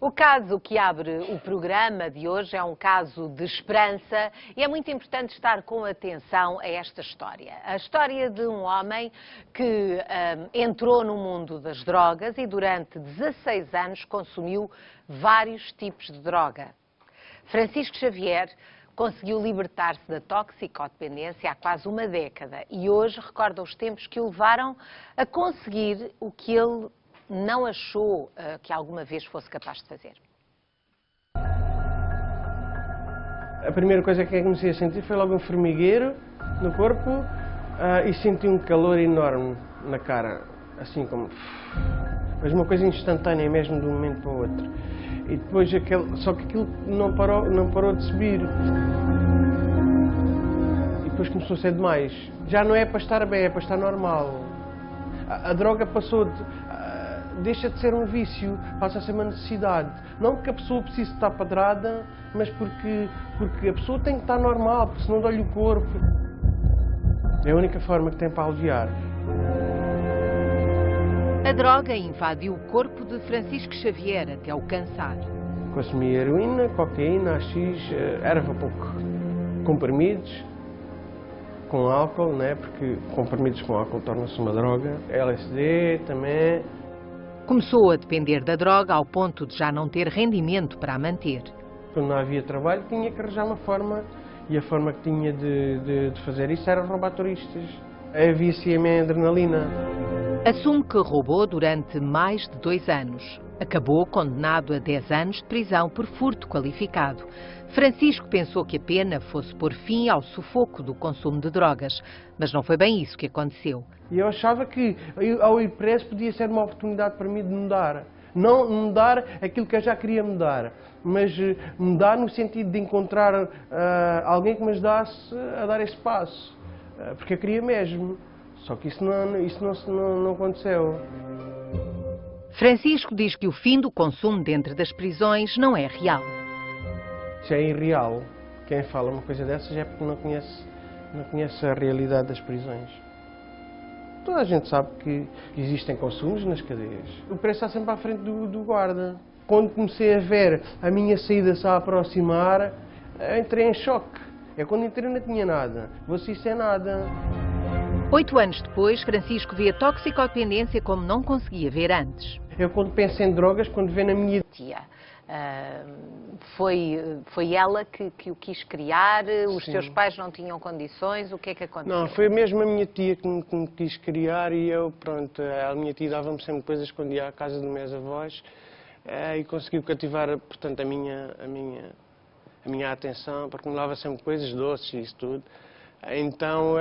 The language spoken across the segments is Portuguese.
O caso que abre o programa de hoje é um caso de esperança e é muito importante estar com atenção a esta história. A história de um homem que entrou no mundo das drogas e durante 16 anos consumiu vários tipos de droga. Francisco Xavier conseguiu libertar-se da toxicodependência há quase uma década e hoje recorda os tempos que o levaram a conseguir o que ele não achou que alguma vez fosse capaz de fazer. A primeira coisa que eu comecei a sentir foi logo um formigueiro no corpo e senti um calor enorme na cara, assim como... Mas uma coisa instantânea mesmo de um momento para o outro. E depois só que aquilo não parou de subir. E depois começou a ser demais. Já não é para estar bem, é para estar normal. A droga deixa de ser um vício, passa a ser uma necessidade. Não porque a pessoa precise estar padrada, mas porque a pessoa tem que estar normal, porque senão dói-lhe o corpo. É a única forma que tem para aliviar. A droga invadiu o corpo de Francisco Xavier até o cansar. Consumia heroína, cocaína, AX, erva pouco. Comprimidos com álcool, né? Porque comprimidos com álcool torna-se uma droga. LSD também. Começou a depender da droga ao ponto de já não ter rendimento para a manter. Quando não havia trabalho, tinha que arranjar uma forma, e a forma que tinha de fazer isso era roubar turistas. Havia-se a adrenalina. Assume que roubou durante mais de 2 anos. Acabou condenado a 10 anos de prisão por furto qualificado. Francisco pensou que a pena fosse pôr fim ao sufoco do consumo de drogas, mas não foi bem isso que aconteceu. E eu achava que ao ir preso podia ser uma oportunidade para mim de mudar. Não mudar aquilo que eu já queria mudar, mas mudar no sentido de encontrar alguém que me ajudasse a dar esse passo. Porque eu queria mesmo. Só que isso não aconteceu. Francisco diz que o fim do consumo dentro das prisões não é real. Isso é irreal. Quem fala uma coisa dessas é porque não conhece a realidade das prisões. Toda a gente sabe que existem consumos nas cadeias. O preço está sempre à frente do guarda. Quando comecei a ver a minha saída se a aproximar, entrei em choque. Quando entrei não tinha nada. Você isso é nada. 8 anos depois, Francisco vê a toxicodependência como não conseguia ver antes. Eu quando penso em drogas, quando vê na minha tia, foi ela que o quis criar? Os Sim. seus pais não tinham condições? O que é que aconteceu? Não, foi mesmo a minha tia que me quis criar e eu, pronto, a minha tia dava-me sempre coisas quando ia à casa dos meus avós e conseguiu cativar, portanto, a minha atenção, porque me dava sempre coisas doces e isso tudo. Então,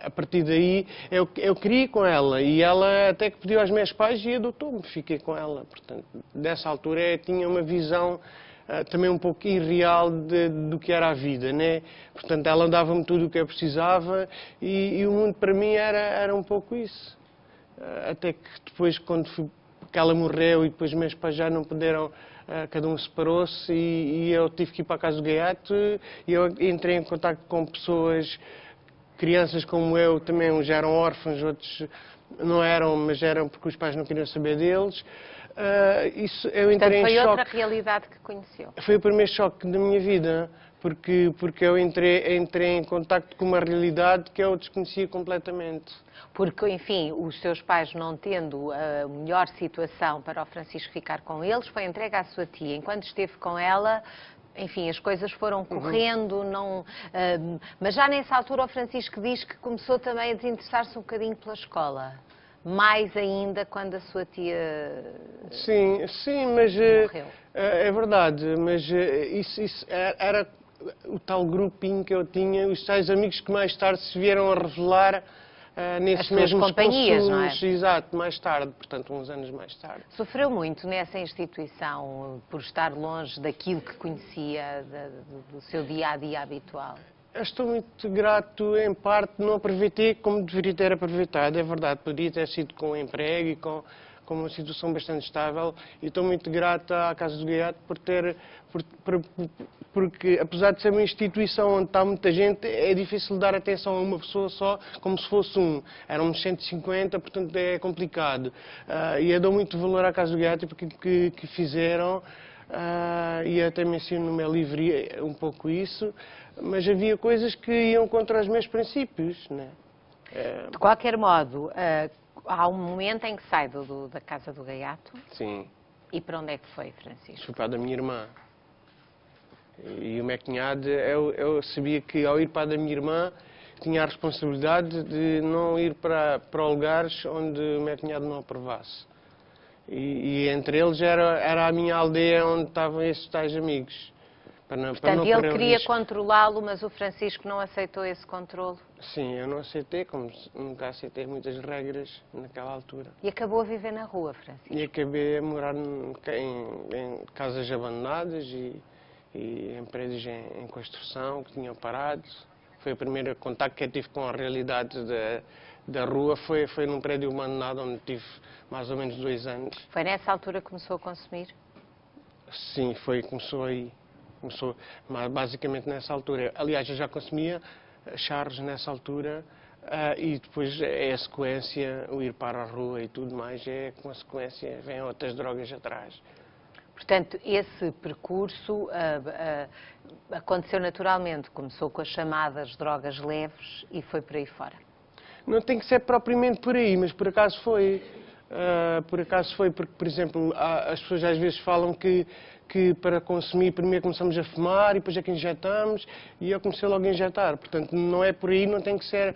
a partir daí, eu queria ir com ela e ela até que pediu aos meus pais e adotou-me, fiquei com ela. Portanto, dessa altura eu tinha uma visão também um pouco irreal do que era a vida, né? Portanto, ela dava-me tudo o que eu precisava e o mundo para mim era um pouco isso. Até que depois, quando ela morreu e depois meus pais já não puderam... Cada um separou-se e eu tive que ir para a casa do gaiato e eu entrei em contato com pessoas, crianças como eu, também uns eram órfãos, outros não eram, mas eram porque os pais não queriam saber deles. Eu entrei em choque. Foi outra realidade que conheceu? Foi o primeiro choque da minha vida, porque eu entrei em contacto com uma realidade que eu desconhecia completamente. Porque, enfim, os seus pais não tendo a melhor situação para o Francisco ficar com eles, foi entregue à sua tia. Enquanto esteve com ela, enfim, as coisas foram correndo, mas já nessa altura o Francisco diz que começou também a desinteressar-se um bocadinho pela escola. Mais ainda quando a sua tia sim, mas morreu. É verdade, mas isso era o tal grupinho que eu tinha, os tais amigos que mais tarde se vieram a revelar nesses mesmos companhias, não é? Exato, mais tarde, portanto, uns anos mais tarde. Sofreu muito nessa instituição por estar longe daquilo que conhecia, do seu dia-a-dia habitual? Eu estou muito grato, em parte, não aproveitei como deveria ter aproveitado, é verdade, poderia ter sido com emprego e com uma situação bastante estável e estou muito grata à Casa do Gaiato porque, apesar de ser uma instituição onde está muita gente, é difícil dar atenção a uma pessoa só, como se fosse um. Éramos 150, portanto é complicado. E eu dou muito valor à Casa do Gaiato porque que fizeram, e eu até menciono no meu livro um pouco isso, mas havia coisas que iam contra os meus princípios, né? De qualquer modo, há um momento em que sai da Casa do Gaiato. Sim. E para onde é que foi, Francisco? Fui para a da minha irmã. E o meu cunhado, eu sabia que ao ir para a da minha irmã, tinha a responsabilidade de não ir para lugares onde o meu cunhado não aprovasse. E entre eles era a minha aldeia onde estavam esses tais amigos. Portanto, ele queria controlá-lo, mas o Francisco não aceitou esse controlo? Sim, eu não aceitei, como nunca aceitei muitas regras naquela altura. E acabou a viver na rua, Francisco? E acabei a morar em casas abandonadas e em prédios em construção que tinham parado. Foi o primeiro contacto que eu tive com a realidade da rua, foi num prédio abandonado onde tive mais ou menos 2 anos. Foi nessa altura que começou a consumir? Sim, começou aí. Começou basicamente nessa altura. Aliás, eu já consumia charros nessa altura e depois é a sequência, o ir para a rua e tudo mais, é consequência, vêm outras drogas atrás. Portanto, esse percurso aconteceu naturalmente, começou com as chamadas drogas leves e foi por aí fora. Não tem que ser propriamente por aí, mas por acaso foi. Porque, por exemplo, as pessoas às vezes falam que para consumir primeiro começamos a fumar e depois é que injetamos, e eu comecei logo a injetar. Portanto, não é por aí, não tem que ser.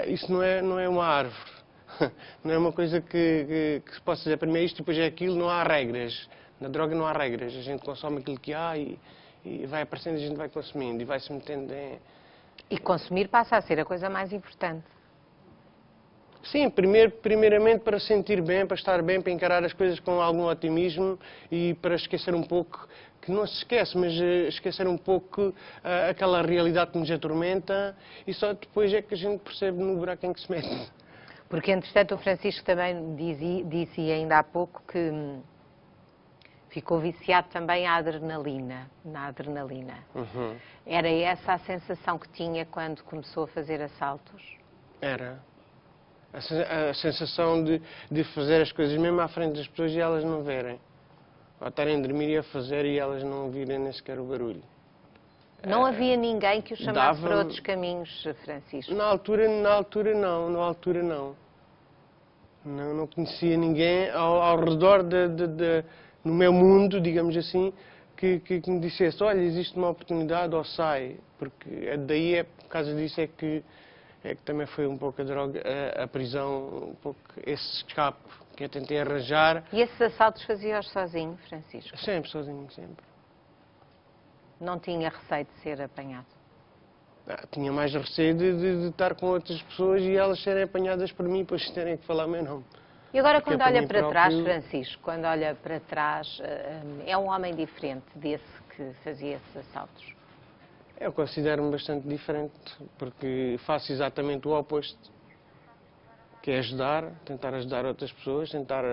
Isso não é uma árvore. Não é uma coisa que se possa dizer primeiro isto e depois é aquilo, não há regras. Na droga não há regras. A gente consome aquilo que há e vai aparecendo, a gente vai consumindo e vai se metendo em... E consumir passa a ser a coisa mais importante. Sim, primeiramente para se sentir bem, para estar bem, para encarar as coisas com algum otimismo e para esquecer um pouco, que não se esquece, mas esquecer um pouco aquela realidade que nos atormenta e só depois é que a gente percebe no buraco em que se mete. Porque, entretanto, o Francisco também disse ainda há pouco que ficou viciado também na adrenalina. Uhum. Era essa a sensação que tinha quando começou a fazer assaltos? Era. A sensação de fazer as coisas mesmo à frente das pessoas e elas não verem. Ou estarem a dormir e a fazer e elas não ouvirem nem sequer o barulho. Não havia ninguém que o chamasse para outros caminhos, Francisco? Na altura não. Não conhecia ninguém ao redor no meu mundo, digamos assim, que me dissesse, olha, existe uma oportunidade ou sai. Porque daí, por causa disso, é que também foi um pouco a droga, a prisão, um pouco esse escape que eu tentei arranjar. E esses assaltos fazia-os sozinho, Francisco? Sempre, sozinho, sempre. Não tinha receio de ser apanhado? Tinha mais receio de estar com outras pessoas e elas serem apanhadas por mim e depois terem que falar meu nome. E agora, quando olha para trás, Francisco, quando olha para trás, é um homem diferente desse que fazia esses assaltos? Eu considero-me bastante diferente, porque faço exatamente o oposto, que é tentar ajudar outras pessoas, tentar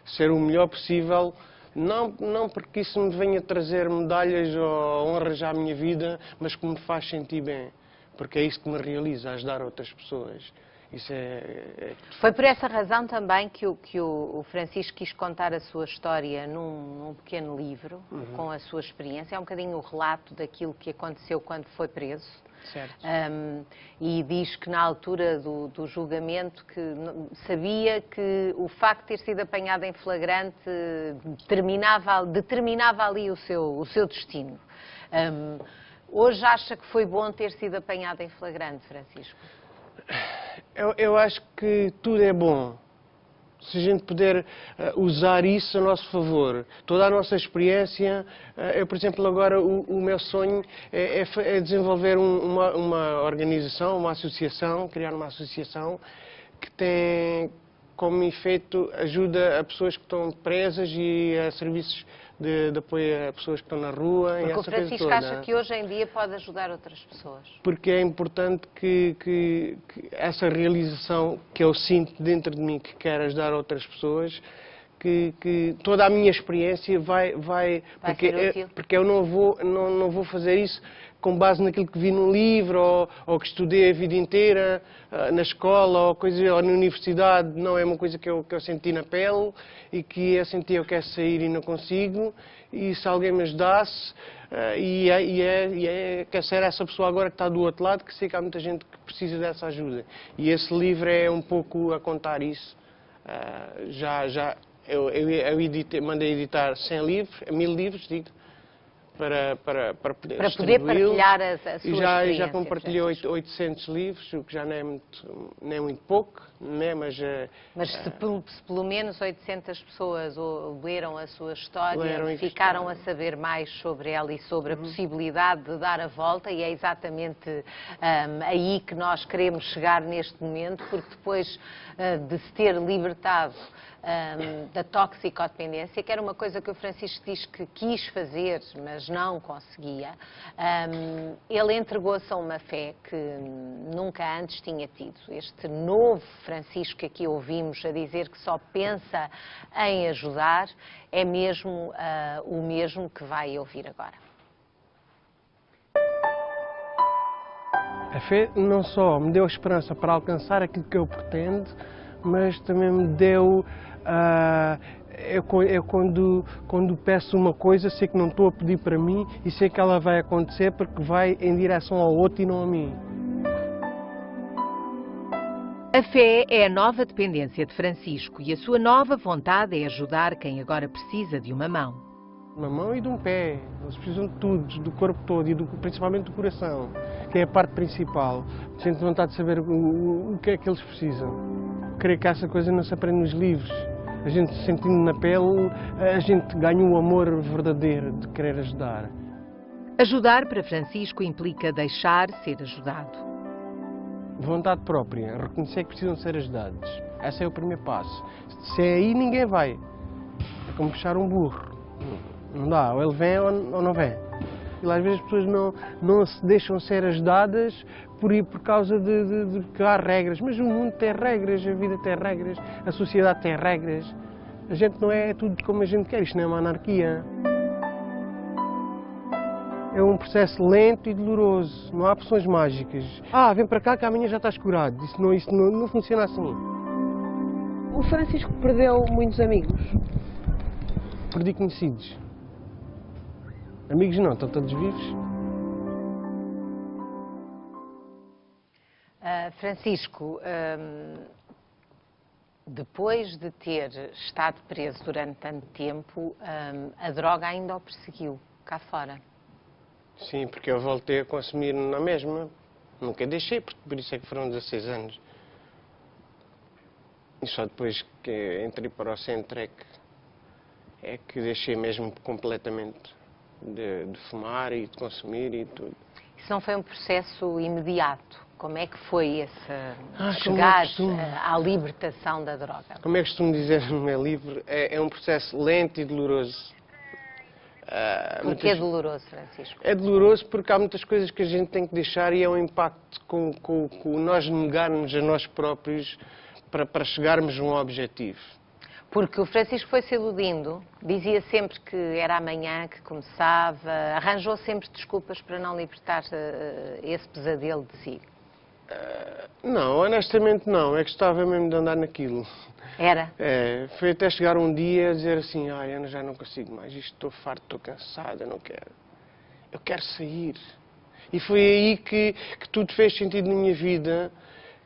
ser o melhor possível, não porque isso me venha trazer medalhas ou honras à minha vida, mas que me faz sentir bem, porque é isso que me realiza, ajudar outras pessoas. Isso Foi por essa razão também que o Francisco quis contar a sua história num pequeno livro, com a sua experiência. É um bocadinho o relato daquilo que aconteceu quando foi preso. Certo. E diz que na altura do julgamento que sabia que o facto de ter sido apanhado em flagrante determinava ali o seu destino. Hoje acha que foi bom ter sido apanhado em flagrante, Francisco? Eu acho que tudo é bom, se a gente puder usar isso a nosso favor. Toda a nossa experiência, eu, por exemplo, agora o meu sonho é desenvolver uma organização, uma associação, criar uma associação que como efeito, ajuda a pessoas que estão presas e a serviços de apoio a pessoas que estão na rua. Porque e o Francisco acha que hoje em dia pode ajudar outras pessoas. Porque é importante que essa realização que eu sinto dentro de mim, que quero ajudar outras pessoas, que toda a minha experiência vai porque eu não vou fazer isso com base naquilo que vi num livro ou que estudei a vida inteira na escola ou na universidade. Não é uma coisa que eu senti na pele e que eu senti eu quero sair e não consigo, e se alguém me ajudasse, quer ser essa pessoa agora que está do outro lado, que sei que há muita gente que precisa dessa ajuda. E esse livro é um pouco a contar isso. Eu mandei editar 100 livros, 1000 livros, digo, para poder partilhar a sua experiência. E já compartilhei 800 livros, o que já não é muito pouco, né? Mas se pelo menos 800 pessoas leram a sua história, ficaram a saber mais sobre ela e sobre a possibilidade de dar a volta, e é exatamente aí que nós queremos chegar neste momento, porque depois de se ter libertado da toxicodependência, que era uma coisa que o Francisco diz que quis fazer, mas não conseguia, ele entregou-se a uma fé que nunca antes tinha tido. Este novo Francisco que aqui ouvimos a dizer que só pensa em ajudar, é mesmo o mesmo que vai ouvir agora. A fé não só me deu esperança para alcançar aquilo que eu pretendo, mas também me deu... quando peço uma coisa, sei que não estou a pedir para mim e sei que ela vai acontecer porque vai em direção ao outro e não a mim. A fé é a nova dependência de Francisco e a sua nova vontade é ajudar quem agora precisa de uma mão. Uma mão e de um pé. Eles precisam de tudo, do corpo todo e principalmente do coração, que é a parte principal. Sinto vontade de saber o que é que eles precisam. Creio que essa coisa não se aprende nos livros. A gente sentindo na pele, a gente ganha o amor verdadeiro de querer ajudar. Ajudar para Francisco implica deixar ser ajudado. Vontade própria, reconhecer que precisam ser ajudados. Esse é o primeiro passo. Se é aí, ninguém vai. É como puxar um burro. Não dá, ou ele vem ou não vem. E lá, às vezes as pessoas não se deixam ser ajudadas por causa de que há regras. Mas o mundo tem regras, a vida tem regras, a sociedade tem regras. A gente não é tudo como a gente quer, isto não é uma anarquia. É um processo lento e doloroso, não há opções mágicas. Vem para cá que amanhã já está escurado. Isso não funciona assim. O Francisco perdeu muitos amigos? Perdi conhecidos. Amigos não, estão todos vivos. Francisco, depois de ter estado preso durante tanto tempo, a droga ainda o perseguiu cá fora. Sim, porque eu voltei a consumir na mesma. Nunca deixei, por isso é que foram 16 anos. E só depois que entrei para o centro é que deixei mesmo completamente de fumar e de consumir e tudo. Isso não foi um processo imediato? Como é que foi esse chegar à libertação da droga? Como é que costumo dizer no meu livro, é um processo lento e doloroso. Porque é doloroso, Francisco? É doloroso porque há muitas coisas que a gente tem que deixar e é um impacto com nós negarmos a nós próprios para chegarmos a um objetivo. Porque o Francisco foi se iludindo, dizia sempre que era amanhã que começava, arranjou sempre desculpas para não libertar esse pesadelo de si. Não, honestamente não, é que estava mesmo de andar naquilo. Era? Foi até chegar um dia a dizer assim, Ana, já não consigo mais, estou farto, estou cansado, eu não quero. Eu quero sair. E foi aí que tudo fez sentido na minha vida,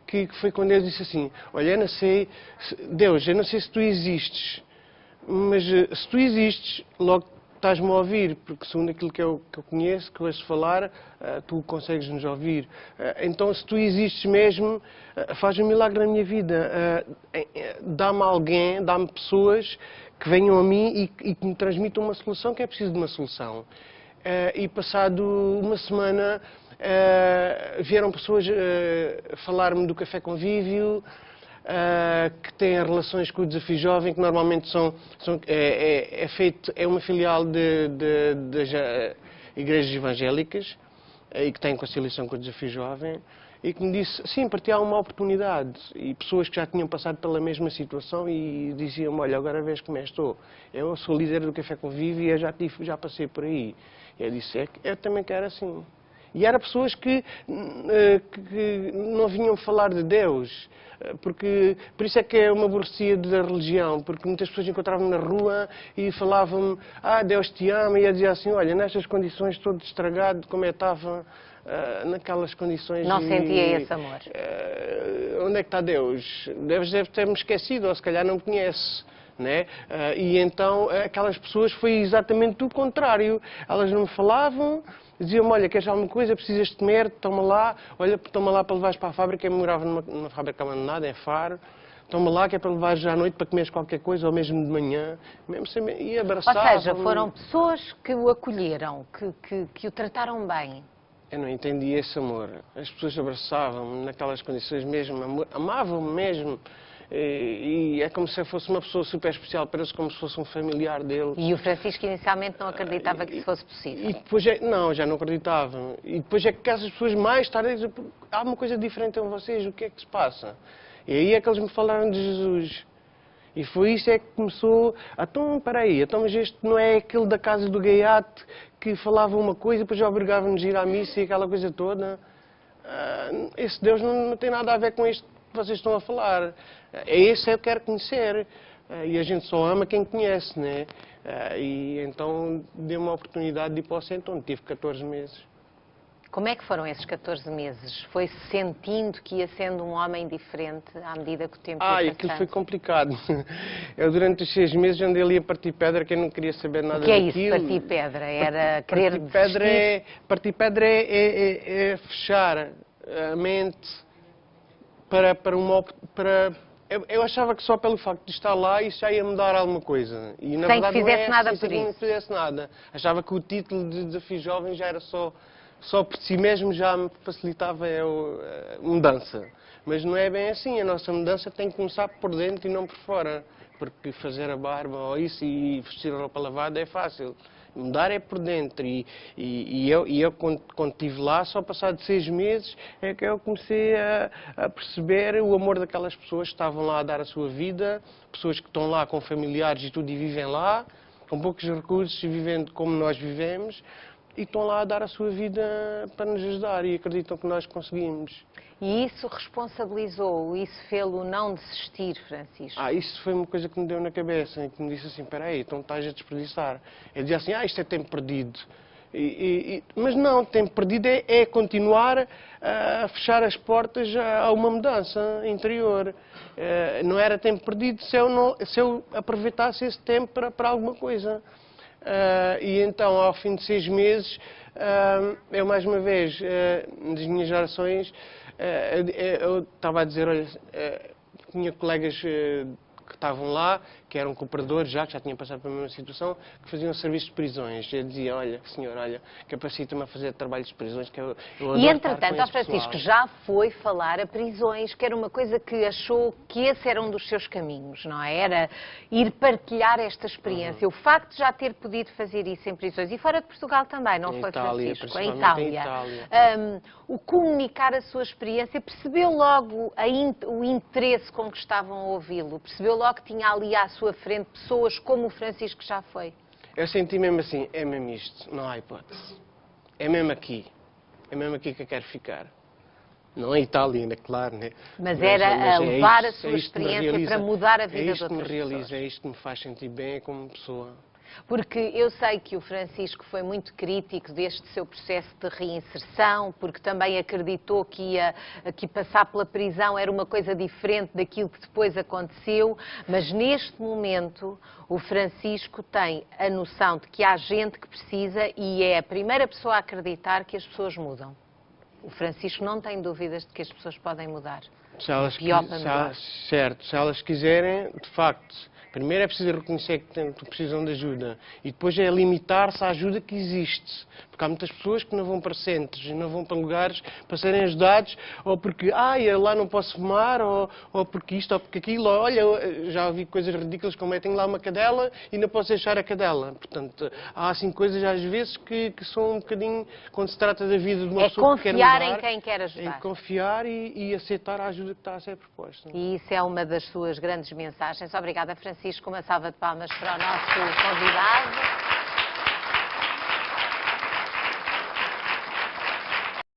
que foi quando Deus disse assim, olha, Deus, eu não sei se tu existes, mas se tu existes, logo estás-me a ouvir, porque segundo aquilo que eu conheço, que ouço falar, tu consegues nos ouvir. Então, se tu existes mesmo, faz um milagre na minha vida. Dá-me alguém, dá-me pessoas que venham a mim e que me transmitam uma solução, que é preciso de uma solução. E passado uma semana, vieram pessoas falar-me do Café Convívio, que têm relações com o Desafio Jovem, que normalmente é uma filial das igrejas evangélicas e que têm conciliação com o Desafio Jovem, e que me disse, sim, para ti há uma oportunidade. E pessoas que já tinham passado pela mesma situação e diziam-me, olha, agora vês como estou. Eu sou líder do Café Convívio e eu já passei por aí. E eu disse, eu também quero assim. E eram pessoas que não vinham falar de Deus, por isso é que é uma aborrecia da religião, porque muitas pessoas encontravam-me na rua e falavam-me, Deus te ama, e eu dizia assim, olha, nestas condições, todo estragado, como eu estava, naquelas condições... Não sentia esse amor? Onde é que está Deus? Deus deve ter-me esquecido, ou se calhar não me conhece. Né? E então aquelas pessoas foi exatamente o contrário. Elas não me falavam, diziam-me, olha, queres alguma coisa, precisas de comer, toma lá, olha, toma lá para levares para a fábrica. Eu morava numa fábrica abandonada, em Faro. Toma lá que é para levares já à noite para comeres qualquer coisa, ou mesmo de manhã, mesmo sem... e abraçavam. Ou seja, foram pessoas que o acolheram, que o trataram bem. Eu não entendi esse amor. As pessoas abraçavam-me naquelas condições mesmo, amavam-me mesmo. E é como se eu fosse uma pessoa super especial, parece como se fosse um familiar dele. E o Francisco inicialmente não acreditava que isso fosse possível? E depois não, já não acreditava. E depois é que essas pessoas mais tarde dizem, há uma coisa diferente em vocês, o que é que se passa? E aí é que eles me falaram de Jesus. E foi isso é que começou, então, peraí, então, mas este não é aquele da casa do gaiate que falava uma coisa e depois obrigava-nos a ir à missa e aquela coisa toda. Esse Deus não tem nada a ver com este que vocês estão a falar. É esse que eu quero conhecer. E a gente só ama quem conhece, né? E então deu uma oportunidade de ir para o centro, onde tive 14 meses. Como é que foram esses 14 meses? Foi sentindo que ia sendo um homem diferente à medida que o tempo ia passando? Aquilo foi complicado. Eu durante os 6 meses andei ali a partir pedra, que eu não queria saber nada daquilo. O que é isso, partir pedra? Era querer desistir? Partir pedra é fechar a mente para eu achava que só pelo facto de estar lá isso já ia mudar alguma coisa. E, na sem verdade, que fizesse nada assim, por isso? Sem que fizesse nada. Achava que o título de Desafio Jovem já era só por si mesmo já me facilitava a mudança. Mas não é bem assim. A nossa mudança tem que começar por dentro e não por fora. Porque fazer a barba ou isso e vestir a roupa lavada é fácil. Mudar é por dentro. E eu quando estive lá, só passado 6 meses, é que eu comecei a perceber o amor daquelas pessoas que estavam lá a dar a sua vida, pessoas que estão lá com familiares e tudo e vivem lá, com poucos recursos e vivendo como nós vivemos, e estão lá a dar a sua vida para nos ajudar e acreditam que nós conseguimos. E isso responsabilizou, isso fê-lo não desistir, Francisco? Isso foi uma coisa que me deu na cabeça, e que me disse assim, espera aí, então estás a desperdiçar. Ele dizia assim, isto é tempo perdido. Mas não, tempo perdido é continuar a fechar as portas a uma mudança interior. Não era tempo perdido se eu aproveitasse esse tempo para alguma coisa. E então, ao fim de 6 meses, eu mais uma vez, das minhas orações, eu estava a dizer, olha, tinha colegas que estavam lá, que eram cooperadores que já tinham passado pela mesma situação, que faziam serviço de prisões. Eu dizia, olha, senhor, olha, capacita-me a fazer trabalhos de prisões, que eu adoro. E entretanto, ao Francisco já foi falar a prisões, que era uma coisa que achou que esse era um dos seus caminhos, não é? Era ir partilhar esta experiência. O facto de já ter podido fazer isso em prisões, e fora de Portugal também, não foi, Francisco? Em Itália. O comunicar a sua experiência, percebeu logo o interesse com que estavam a ouvi-lo? Percebeu logo que tinha ali à sua frente pessoas como o Francisco já foi? Eu senti mesmo assim, é mesmo isto, não há hipótese. É mesmo aqui que eu quero ficar. Não é Itália ainda, claro, né? Mas era a levar a sua experiência para mudar a vida de outras pessoas. É isto que me realiza, é isto que me faz sentir bem como pessoa. Porque eu sei que o Francisco foi muito crítico deste seu processo de reinserção, porque também acreditou que passar pela prisão era uma coisa diferente daquilo que depois aconteceu, mas neste momento o Francisco tem a noção de que há gente que precisa e é a primeira pessoa a acreditar que as pessoas mudam. O Francisco não tem dúvidas de que as pessoas podem mudar. Se elas quiserem, de facto, Primeiro é preciso reconhecer que precisam de ajuda e depois é limitar-se à ajuda que existe. Porque há muitas pessoas que não vão para centros e não vão para lugares para serem ajudados ou porque, eu lá não posso fumar ou porque isto ou porque aquilo. Olha, já ouvi coisas ridículas como tenho lá uma cadela e não posso deixar a cadela. Portanto, há assim coisas às vezes que são um bocadinho, quando se trata da vida de uma pessoa que quer mudar... É confiar em quem quer ajudar. É confiar e aceitar a ajuda que está a ser proposta. E isso é uma das suas grandes mensagens. Obrigada, Francisco. Uma salva de palmas para o nosso convidado.